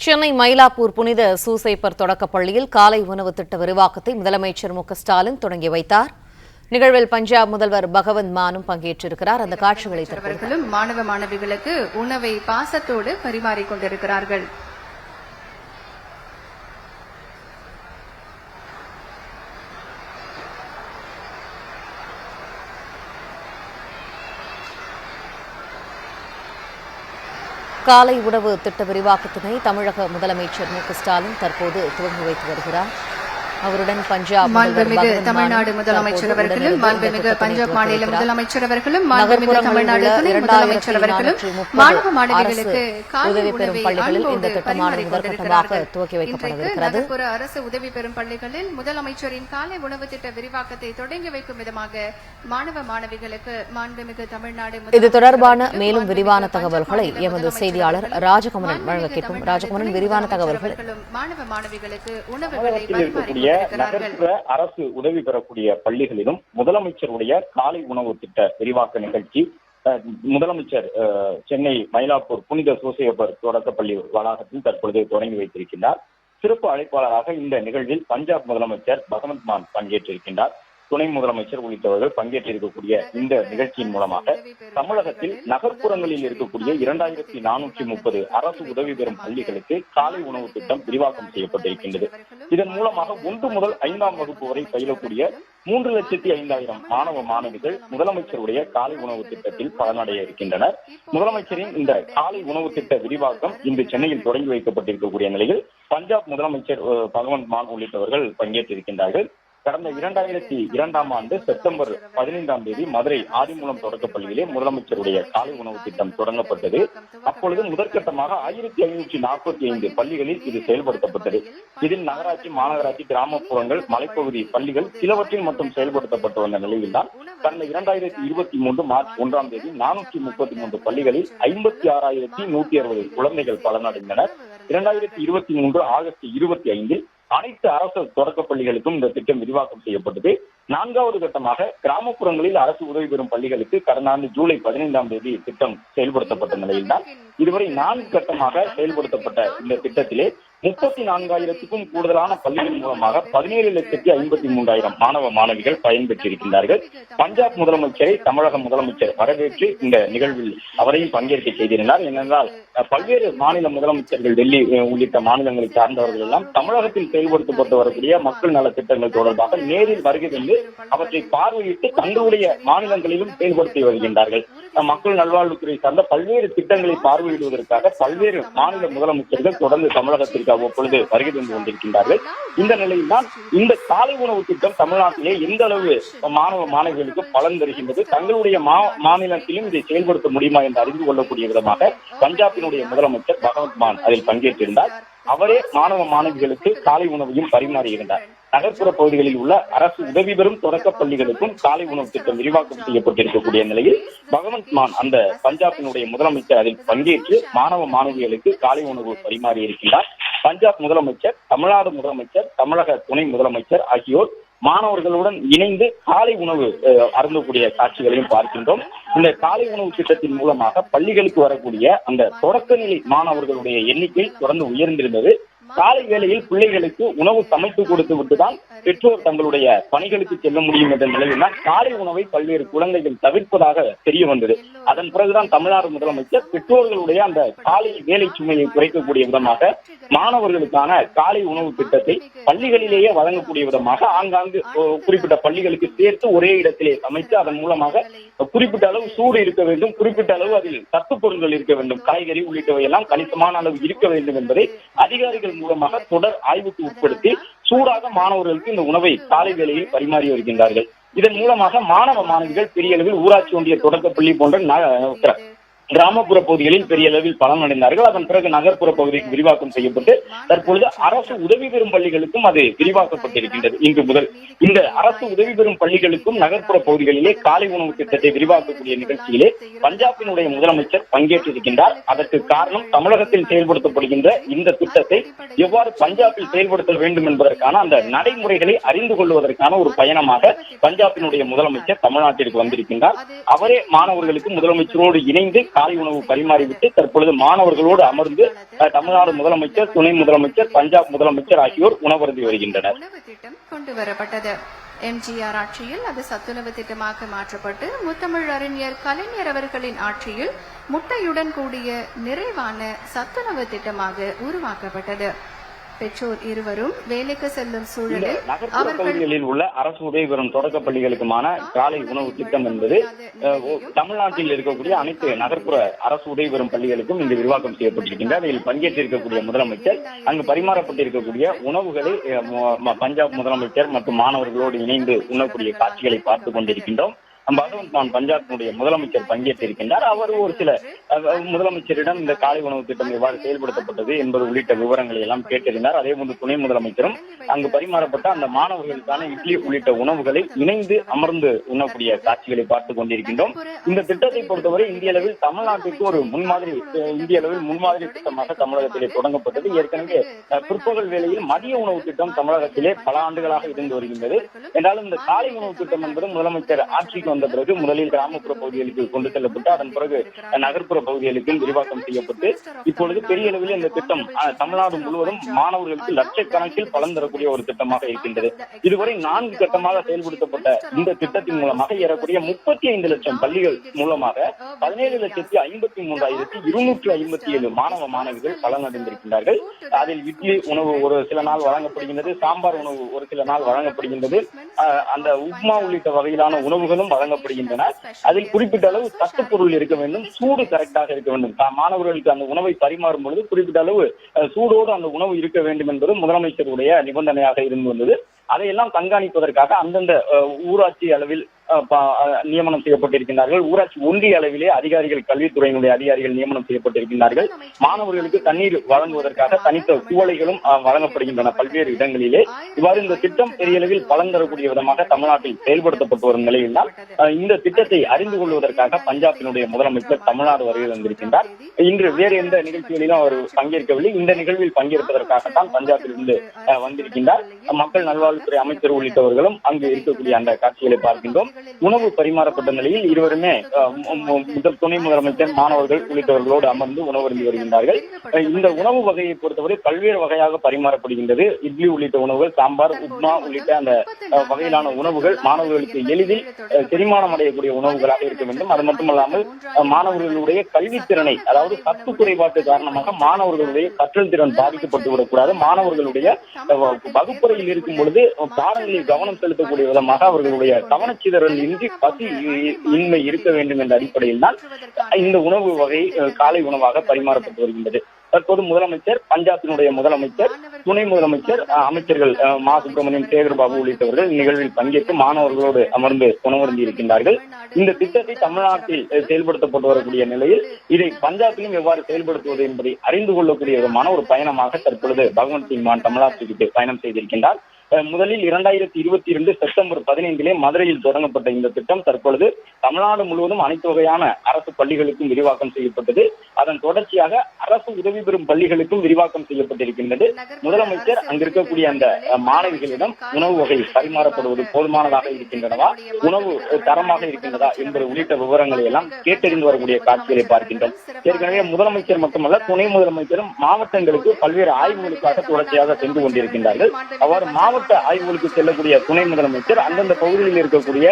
சென்னை மயிலாப்பூர் புனித சூசையப்பர் தொடக்கப்பள்ளியில் காலை உணவு திட்ட விரிவாக்கத்தை முதலமைச்சர் மு.க.ஸ்டாலின் தொடங்கி வைத்தார். நிகழ்வில் பஞ்சாப் முதல்வர் பகவந்த் மானும் பங்கேற்றிருக்கிறார். அந்த காட்சிகளை மாணவ மாணவிகளுக்கு உணவை பாசத்தோடு பரிமாறிக் கொண்டிருக்கிறார்கள். காலை உணவு திட்ட விரிவாக்கத்தினை தமிழக முதலமைச்சர் மு.க.ஸ்டாலின் தற்போது துவங்கி வைத்து வருகிறார். அவருடன் பஞ்சாப் மாண்புமிகு தமிழ்நாடு முதலமைச்சர் அவர்களும் மாண்புமிகு பஞ்சாப் மாநில முதலமைச்சர் அவர்களும் மாண்புமிகு தமிழ்நாடு துணை முதலமைச்சர் அவர்களும் மாணவ மாணவிகளுக்கு உதவி பெறும் பள்ளிகளில் இந்த திட்டமானது முதற்கட்டமாக துவக்கி வைக்கப்படவிருக்கிறது. அரசு உதவி பெறும் பள்ளிகளில் முதலமைச்சரின் காலை உணவு திட்ட விரிவாக்கத்தை தொடங்கி வைக்கும் விதமாக மாணவ மாணவிகளுக்கு மாண்புமிகு தமிழ்நாடு இது தொடர்பான மேலும் விரிவான தகவல்களை எமது செய்தியாளர் ராஜகுமரன் வழங்க கேட்கும். ராஜகுமரன், விரிவான தகவல்கள். மாணவ மாணவிகளுக்கு உணவுகளை பரிமாறி நகர்ப்புற அரசு உதவி பெறக்கூடிய பள்ளிகளிலும் முதலமைச்சருடைய காலை உணவு திட்ட விரிவாக்க நிகழ்ச்சி முதலமைச்சர் சென்னை மயிலாப்பூர் புனித சூசையப்பர் தொடக்கப்பள்ளி வளாகத்தில் தற்பொழுது தொடங்கி வைத்திருக்கின்றார். சிறப்பு அழைப்பாளராக இந்த நிகழ்வில் பஞ்சாப் முதலமைச்சர் பகவந்த் மான் பங்கேற்றிருக்கின்றார். துணை முதலமைச்சர் உள்ளிட்டவர்கள் பங்கேற்றிருக்கக்கூடிய இந்த நிகழ்ச்சியின் மூலமாக தமிழகத்தில் நகர்ப்புறங்களில் இருக்கக்கூடிய 2430 அரசு உதவி பெறும் பள்ளிகளுக்கு காலை உணவு திட்டம் விரிவாக்கம் செய்யப்பட்டிருக்கின்றது. இதன் மூலமாக 1 முதல் 5ஆம் வகுப்பு வரை பயிலக்கூடிய 3,05,000 மாணவ மாணவிகள் முதலமைச்சருடைய காலை உணவு திட்டத்தில் பலனடைய இருக்கின்றனர். முதலமைச்சரின் இந்த காலை உணவு திட்ட விரிவாக்கம் இன்று சென்னையில் தொடங்கி வைக்கப்பட்டிருக்கக்கூடிய நிலையில் பஞ்சாப் முதலமைச்சர் பகவந்த் மான் உள்ளிட்டவர்கள் பங்கேற்றிருக்கின்றார்கள். கடந்த 2002ஆம் ஆண்டு செப்டம்பர் 15ஆம் தேதி மதுரை ஆதிமூலம் தொடக்கப்பள்ளியிலே முதலமைச்சருடைய காலை உணவு திட்டம் தொடங்கப்பட்டது. அப்பொழுது முதற்கட்டமாக 1545 பள்ளிகளில் இது செயல்படுத்தப்பட்டது. இதில் நகராட்சி, மாநகராட்சி, கிராமப்புறங்கள், மலைப்பகுதி பள்ளிகள் சிலவற்றில் மட்டும் செயல்படுத்தப்பட்டு வந்த நிலையில் தான் கடந்த 2023 மார்ச் 1ஆம் தேதி 433 பள்ளிகளில் 56,160 குழந்தைகள் பலனடைந்தனர். 2023 ஆகஸ்ட் 25 அனைத்து அரசு தொடக்கப் பள்ளிகளுக்கும் இந்த திட்டம் விரிவாக்கம் செய்யப்பட்டது. 4வது கட்டமாக கிராமப்புறங்களில் அரசு உதவி பெறும் பள்ளிகளுக்கு கடந்த ஆண்டு ஜூலை 15ஆம் தேதி திட்டம் செயல்படுத்தப்பட்ட நிலையில்தான் இதுவரை 4 கட்டமாக செயல்படுத்தப்பட்ட இந்த திட்டத்திலே 34,000க்கும் கூடுதலான பள்ளிகள் மூலமாக 17,53,000 மாணவ மாணவிகள் பயன்பெற்றிருக்கின்றார்கள். பஞ்சாப் முதலமைச்சரை தமிழக முதலமைச்சர் வரவேற்று இந்த நிகழ்வில் அவரையும் பங்கேற்க செய்திருந்தார். ஏனென்றால் பல்வேறு மாநில முதலமைச்சர்கள், டெல்லி உள்ளிட்ட மாநிலங்களை சார்ந்தவர்கள் எல்லாம் தமிழகத்தில் செயல்படுத்தப்பட்டு வரக்கூடிய மக்கள் நல திட்டங்கள் தொடர்பாக நேரில் வருகை தந்து அவற்றை பார்வையிட்டு தங்களுடைய மாநிலங்களிலும் செயல்படுத்தி வருகின்றார்கள். மக்கள் நல்வாழ்வுத்துறை சார்ந்த பல்வேறு திட்டங்களை பார்வையிடுவதற்காக பல்வேறு மாநில முதலமைச்சர்கள் தொடர்ந்து தமிழகத்திற்கு அவ்வப்பொழுது வருகை தந்து கொண்டிருக்கின்றார்கள். இந்த நிலையில் தான் இந்த காலை உணவு திட்டம் தமிழ்நாட்டிலே எந்த அளவு மாணவ மாணவிகளுக்கு பலன் தருகின்றது, தங்களுடைய மாநிலத்திலும் இதை செயல்படுத்த முடியுமா என்று அறிந்து கொள்ளக்கூடிய விதமாக பஞ்சாபினுடைய முதலமைச்சர் பகவந்த் மான் அதில் பங்கேற்றிருந்தார். அவரே மாணவ மாணவிகளுக்கு காலை உணவையும் பரிமாறியிருந்தார். நகர்ப்புற பகுதிகளில் உள்ள அரசு உதவி பெறும் தொடக்க பள்ளிகளுக்கும் காலை உணவு திட்டம் விரிவாக்கம் செய்யப்பட்டிருக்கக்கூடிய நிலையில் பகவந்த் மான் அந்த பஞ்சாபினுடைய முதலமைச்சர் அதில் பங்கேற்று மாணவ மாணவிகளுக்கு காலை உணவு பரிமாறி இருக்கின்றார். பஞ்சாப் முதலமைச்சர், தமிழ்நாடு முதலமைச்சர், தமிழக துணை முதலமைச்சர் ஆகியோர் மாணவர்களுடன் இணைந்து காலை உணவு அருந்தக்கூடிய காட்சிகளையும் பார்க்கின்றோம். இந்த காலை உணவு திட்டத்தின் மூலமாக பள்ளிகளுக்கு வரக்கூடிய அந்த தொடக்க நிலை மாணவர்களுடைய எண்ணிக்கை தொடர்ந்து உயர்ந்திருந்தது. காலை வேளையில் பிள்ளைகளுக்கு உணவு சமைத்து கொடுத்து விட்டுதான் பெற்றோர் தங்களுடைய பணிகளுக்கு செல்ல முடியும் என்ற நிலையில் தான் காலை உணவை பல்வேறு குழந்தைகள் தவிர்ப்பதாக தெரிய வந்தது. அதன் பிறகுதான் தமிழ்நாடு முதலமைச்சர் பெற்றோர்களுடைய அந்த காலை வேலை சுமையை குறைக்கக்கூடிய விதமாக மாணவர்களுக்கான காலை உணவு திட்டத்தை பள்ளிகளிலேயே வழங்கக்கூடிய விதமாக ஆங்காங்கு குறிப்பிட்ட பள்ளிகளுக்கு சேர்த்து ஒரே இடத்திலே சமைத்து அதன் மூலமாக குறிப்பிட்ட அளவு சூடு இருக்க வேண்டும், குறிப்பிட்ட அளவு அதில் சத்து பொருட்கள் இருக்க வேண்டும், காய்கறி உள்ளிட்டவை எல்லாம் கணிசமான அளவு இருக்க வேண்டும் என்பதை அதிகாரிகள் மூலமாக தொடர் ஆய்வுக்கு உட்படுத்தி சூடாக மாணவர்களுக்கு இந்த உணவை காலை வேளையில் பரிமாறி வருகின்றார்கள். இதன் மூலமாக மாணவ மாணவிகள் பெரிய அளவில் ஊராட்சி ஒன்றிய தொடக்கப்பள்ளி போன்ற கிராமப்புற பகுதிகளில் பெரிய அளவில் பலனடைந்தார்கள். அதன் பிறகு நகர்ப்புற பகுதிக்கு விரிவாக்கம் செய்யப்பட்டு தற்பொழுது அரசு உதவி பெறும் பள்ளிகளுக்கும் அது விரிவாக்கப்பட்டிருக்கின்றது. இன்று முதல் இந்த அரசு உதவி பெறும் பள்ளிகளுக்கும் நகர்ப்புற பகுதிகளிலே காலை உணவு திட்டத்தை விரிவாக்கக்கூடிய நிகழ்ச்சியிலே பஞ்சாபினுடைய முதலமைச்சர் பங்கேற்றிருக்கின்றார். அதற்கு காரணம் தமிழகத்தில் செயல்படுத்தப்படுகின்ற இந்த திட்டத்தை எவ்வாறு பஞ்சாபில் செயல்படுத்த வேண்டும் என்பதற்கான அந்த நடைமுறைகளை அறிந்து கொள்வதற்கான ஒரு பயணமாக பஞ்சாபினுடைய முதலமைச்சர் தமிழ்நாட்டிற்கு வந்திருக்கின்றார். அவரே மாணவர்களுக்கு முதலமைச்சரோடு இணைந்து காலை உணவு பரிமாறிவிட்டு தற்பொழுது மாணவர்களோடு அமர்ந்து தமிழ்நாடு முதலமைச்சர், துணை முதலமைச்சர், பஞ்சாப் முதலமைச்சர் ஆகியோர் உணவருந்தி வருகின்றனர். உணவு திட்டம் கொண்டு வரப்பட்டது. எம்ஜிஆர் ஆட்சியில் அது சத்துணவு திட்டமாக மாற்றப்பட்டு முத்தமிழ் அறிஞர் கலைஞர் அவர்களின் ஆட்சியில் முட்டையுடன் கூடிய நிறைவான சத்துணவு திட்டமாக உருவாக்கப்பட்டது. பெற்றோர் இருவரும் வேலைக்கு செல்லும் சூழலில் நகர்ப்புற பகுதிகளில் உள்ள அரசு உதவி பெறும் தொடக்க பள்ளிகளுக்குமான காலை உணவு திட்டம் என்பது தமிழ்நாட்டில் இருக்கக்கூடிய அனைத்து நகர்ப்புற அரசு உதவி பெறும் பள்ளிகளுக்கும் இங்கு விரிவாக்கம் செய்யப்பட்டிருக்கின்றது. இதில் பங்கேற்றிருக்கக்கூடிய முதலமைச்சர் அங்கு பரிமாறப்பட்டிருக்கக்கூடிய உணவுகளை பஞ்சாப் முதலமைச்சர் மற்றும் மாணவர்களோடு இணைந்து உண்ணக்கூடிய காட்சிகளை பார்த்துக் கொண்டிருக்கின்றோம். பகவந்த் மான் பஞ்சாபினுடைய முதலமைச்சர் பங்கேற்றிருக்கின்றார். அவர் ஒரு சில முதலமைச்சரிடம் இந்த காலை உணவு திட்டம் எவ்வாறு செயல்படுத்தப்பட்டது என்பது உள்ளிட்ட விவரங்களை எல்லாம் கேட்டிருந்தார். அதே போன்று துணை முதலமைச்சரும் அங்கு பரிமாறப்பட்ட அந்த மாணவர்களுக்கான இட்லி உள்ளிட்ட உணவுகளை இணைந்து அமர்ந்து உண்ணக்கூடிய காட்சிகளை பார்த்துக் கொண்டிருக்கின்றோம். இந்த திட்டத்தை பொறுத்தவரை இந்திய அளவில் தமிழ்நாட்டிற்கு ஒரு இந்திய அளவில் முன்மாதிரி திட்டமாக தமிழகத்திலே தொடங்கப்பட்டது. ஏற்கனவே பிற்பகல் வேளையில் மதிய உணவு திட்டம் தமிழகத்திலே பல ஆண்டுகளாக இருந்து வருகின்றது. என்றாலும் இந்த காலை உணவு திட்டம் என்பது முதலமைச்சர் ஆட்சிக்கு வந்த பிறகு முதலில் கிராமப்புற பகுதிகளுக்கு கொண்டு செல்லப்பட்டு அதன் பிறகு நகர்ப்புற பகுதிகளுக்கும் விரிவாக்கம் செய்யப்பட்டு இப்பொழுது பெரிய அளவில் இந்த திட்டம் தமிழ்நாடு முழுவதும் மாணவர்களுக்கு லட்சக்கணக்கில் பலன் தரக்கூடிய ஒரு திட்டமாக இருக்கின்றது. இதுவரை 4 கட்டமாக செயல்படுத்தப்பட்ட இந்த திட்டத்தின் மூலமாக ஏறக்கூடிய 35 லட்சம் பள்ளிகள் மூலமாக 17,53,257 மாணவ மாணவிகள் பலனடைந்திருக்கின்றார்கள். அதில் இட்லி உணவு ஒரு சில நாள் வழங்கப்படுகின்றது, சாம்பார் உணவு ஒரு சில நாள் வழங்கப்படுகின்றது, அந்த உப்மா உள்ளிட்ட வகையிலான உணவுகளும் வழங்கப்படுகின்றன. அதில் குறிப்பிட்ட அளவு சத்துப்பொருள் இருக்க வேண்டும், சூடு கரெக்டாக இருக்க வேண்டும். மாணவர்களுக்கு அந்த உணவை பரிமாறும் பொழுது குறிப்பிட்ட அளவு சூடோடு அந்த உணவு இருக்க வேண்டும் என்பது முதலமைச்சருடைய நிபந்தனையாக இருந்து வந்தது. அதையெல்லாம் கண்காணிப்பதற்காக அந்தந்த ஊராட்சி அளவில் நியமனம் செய்யப்பட்டிருக்கிறார்கள். ஊராட்சி ஒன்றிய அளவிலே அதிகாரிகள், கல்வித்துறையினுடைய அதிகாரிகள் நியமனம் செய்யப்பட்டிருக்கிறார்கள். மாணவர்களுக்கு தண்ணீர் வழங்குவதற்காக தனித்த குவளைகளும் வழங்கப்படுகின்றன பல்வேறு இடங்களிலே. இவ்வாறு இந்த திட்டம் பெரிய அளவில் பலன் தரக்கூடிய விதமாக தமிழ்நாட்டில் செயல்படுத்தப்பட்டு வரும் நிலையில் தான் இந்த திட்டத்தை அறிந்து கொள்வதற்காக பஞ்சாபினுடைய முதலமைச்சர் தமிழ்நாடு வருகை வந்திருக்கின்றார். இன்று வேறு எந்த நிகழ்ச்சிகளிலும் அவர் பங்கேற்கவில்லை. இந்த நிகழ்வில் பங்கேற்பதற்காகத்தான் பஞ்சாபில் இருந்து வந்திருக்கின்றார். மக்கள் நல்வாழ்வுத்துறை அமைச்சர் உள்ளிட்டவர்களும் அங்கு இருக்கக்கூடிய அந்த காட்சிகளை பார்க்கின்றோம். உணவு பரிமாறப்பட்ட நிலையில் இருவருமே துணை முதலமைச்சர், மாணவர்கள் உள்ளிட்டவர்களோடு அமர்ந்து உணவருந்தி வருகின்றார்கள். இந்த உணவு வகையை பொறுத்தவரை பல்வேறு வகையாக பரிமாறப்படுகின்றது. இட்லி உள்ளிட்ட உணவுகள், சாம்பார், உப்மா உள்ளிட்ட அந்த வகையிலான உணவுகள் மாணவர்களுக்கு எளிதில் செரிமானம் அடையக்கூடிய உணவுகளாக இருக்க வேண்டும். அது மட்டுமல்லாமல் மாணவர்களுடைய கல்வித்திறனை, அதாவது சத்து குறைபாட்டு காரணமாக மாணவர்களுடைய கற்றல் திறன் பாதிக்கப்பட்டு விடக்கூடாது. மாணவர்களுடைய வகுப்பறையில் இருக்கும் பொழுது பாடங்களில் கவனம் செலுத்தக்கூடிய விதமாக அவர்களுடைய கவனச்சிதறல் இன்றி பசி இன்மை இருக்க வேண்டும் என்ற அடிப்படையில் தான் இந்த உணவு வகை காலை உணவாக பரிமாறப்பட்டு வருகின்றது. தற்போது முதலமைச்சர், பஞ்சாபினுடைய முதலமைச்சர், துணை முதலமைச்சர், அமைச்சர்கள் மா சுப்பிரமணியம், சேகர் பாபு உள்ளிட்டவர்கள் நிகழ்வில் பங்கேற்று மாணவர்களோடு அமர்ந்து உணவருந்தி இருக்கின்றார்கள். இந்த திட்டத்தை தமிழ்நாட்டில் செயல்படுத்தப்பட்டு வரக்கூடிய நிலையில் இதை பஞ்சாபிலும் எவ்வாறு செயல்படுத்துவது என்பதை அறிந்து கொள்ளக்கூடிய விதமான ஒரு பயணமாக தற்பொழுது பகவந்த் சிங் மான் தமிழ்நாட்டுக்கு பயணம் செய்திருக்கின்றார். முதலில் 2022 செப்டம்பர் 15 மதுரையில் தொடங்கப்பட்ட இந்த திட்டம் தற்பொழுது தமிழ்நாடு முழுவதும் அனைத்து வகையான அரசு பள்ளிகளுக்கும் விரிவாக்கம் செய்யப்பட்டது. அதன் தொடர்ச்சியாக அரசு உதவி பெறும் பள்ளிகளுக்கும் விரிவாக்கம் செய்யப்பட்டிருக்கின்றது. முதலமைச்சர் அங்கிருக்கக்கூடிய அந்த மாணவிகளிடம் உணவு வகை பரிமாறப்படுவது போதுமானதாக இருக்கின்றனவா, உணவு தரமாக இருக்கின்றதா என்பது உள்ளிட்ட விவரங்களை எல்லாம் கேட்டறிந்து வரக்கூடிய காட்சிகளை பார்க்கின்றோம். ஏற்கனவே முதலமைச்சர் மட்டுமல்ல, துணை முதலமைச்சரும் மாவட்டங்களுக்கு பல்வேறு ஆய்வுகளுக்காக தொடர்ச்சியாக சென்று கொண்டிருக்கின்றார்கள். அவ்வாறு மாவட்ட ஆய்வுகளுக்கு செல்லக்கூடிய துணை முதலமைச்சர் அந்தந்த பகுதியில் இருக்கக்கூடிய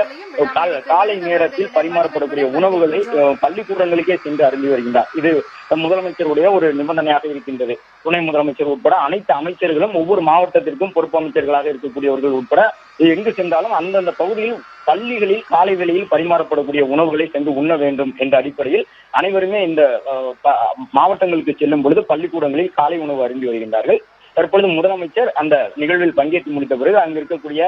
காலை நேரத்தில் பரிமாறப்படக்கூடிய உணவுகளை பள்ளிக்கூடங்களுக்கே சென்று அருந்தி வருகின்றார். இது முதலமைச்சருடைய ஒரு நிபந்தனையாக இருக்கின்றது. துணை முதலமைச்சர் உட்பட அனைத்து அமைச்சர்களும் ஒவ்வொரு மாவட்டத்திற்கும் பொறுப்பு அமைச்சர்களாக இருக்கக்கூடியவர்கள் உட்பட எங்கு சென்றாலும் அந்தந்த பகுதியில் பள்ளிகளில் காலை வேளையில் பரிமாறப்படக்கூடிய உணவுகளை சென்று உண்ண வேண்டும் என்ற அடிப்படையில் அனைவருமே இந்த மாவட்டங்களுக்கு செல்லும் பொழுது பள்ளிக்கூடங்களில் காலை உணவு அருந்தி வருகின்றார்கள். தற்பொழுது முதலமைச்சர் அந்த நிகழ்வில் பங்கேற்று முடித்த பிறகு அங்கு இருக்கக்கூடிய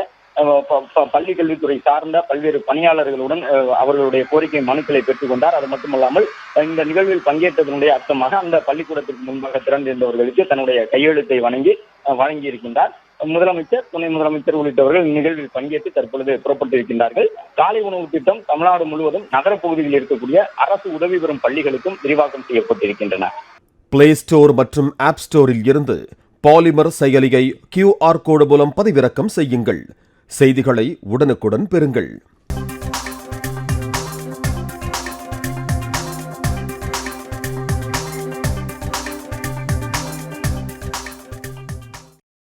பள்ளி கல்வித்துறை சார்ந்த பல்வேறு பணியாளர்களுடன் அவர்களுடைய கோரிக்கை மனுக்களை பெற்றுக் கொண்டார். அது மட்டுமல்லாமல் இந்த நிகழ்வில் பங்கேற்றதனுடைய அர்த்தமாக அந்த பள்ளிக்கூடத்திற்கு முன்பாக திறந்திருந்தவர்களுக்கு தன்னுடைய கையெழுத்தை வழங்கி இருக்கின்றார். முதலமைச்சர், துணை முதலமைச்சர் உள்ளிட்டவர்கள் நிகழ்வில் பங்கேற்று தற்பொழுது புறப்பட்டிருக்கின்றார்கள். காலை உணவு திட்டம் தமிழ்நாடு முழுவதும் நகரப்பகுதியில் இருக்கக்கூடிய அரசு உதவி பெறும் பள்ளிகளுக்கும் விரிவாக்கம் செய்யப்பட்டிருக்கின்றன. பிளே ஸ்டோர் மற்றும் ஆப் ஸ்டோரில் இருந்து பாலிமர் செயலியை QR கோடு மூலம் பதிவிறக்கம் செய்யுங்கள். செய்திகளை உடனுக்குடன் பெறுங்கள்.